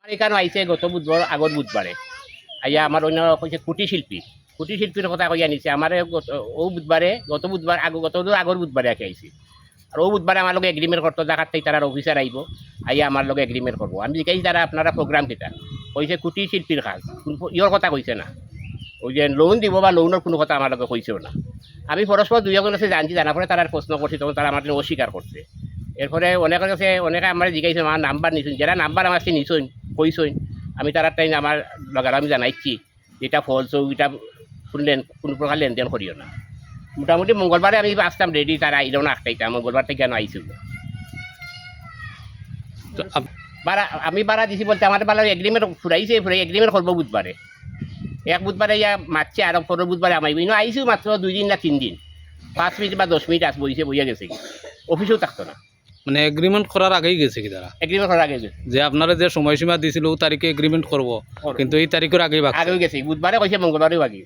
এখানে আইছে গত বুধবার আগর বুধবারে আইয়া আমার অন্য কইছে কুটির শিল্পীর কথা কইয়া নিছে আমার ও বুধবারে গত বুধবার আগর বুধবারে আইছি আর ও বুধবারে আমার লগে এগ্রিমেন্ট করতো জায়গার থেকে তারা অফিসার আইব আইয়া আমার লগে এগ্রিমেন্ট করবো আমি জিজ্ঞাসি তারা আপনারা প্রোগ্রাম কেটা কইছে কুটির শিল্পীর কাজ ইয়র কথা কইছে না ওই যে লোন দিব বা লোনের কোনো কথা আমার লগে কইছেও না আমি পরস্পর দুইজন আছে জানছি জানার পরে তারা প্রশ্ন করছি তখন তারা আমার অস্বীকার করছে এরপরে অনেকের কাছে অনেকে আমার জিজ্ঞাসা আমার নাম্বার নিছেন যারা নাম্বার আমার কাছে নিছইন কইসইন আমি তারা টাইম আমার লগার আমি জানাইছি যেটা ফলস ওইটা কোনো প্রকার লেনদেন করিও না মোটামুটি মঙ্গলবারে আমি আসতাম রেডি তারা আইলেও না আটটাইতাম মঙ্গলবার থেকে কেন আইছিল আমি বাড়া দিছি বলতে আমার বাড়া এগ্রিমেন্ট ফুরাইছে এগ্রিমেন্ট করবো বুধবারে এক বুধবারে ইয়া মারছে আর পরের বুধবারে আমি আইসি মাত্র 2 দিন না 3 দিন 5 মিনিট বা 10 মিনিট আস বইয়া গেছে অফিসেও থাকতো না মানে এগ্রিমেন্ট করার আগেই গেছে কি তারা এগ্রিমেন্ট করার আগে গেছে যে আপনারা যে সময়সীমা দিয়েছিল ও তারিখে এগ্রিমেন্ট করব কিন্তু এই তারিখের আগেই আগেও গেছে বুধবারে কইছে মঙ্গলবারেও আগে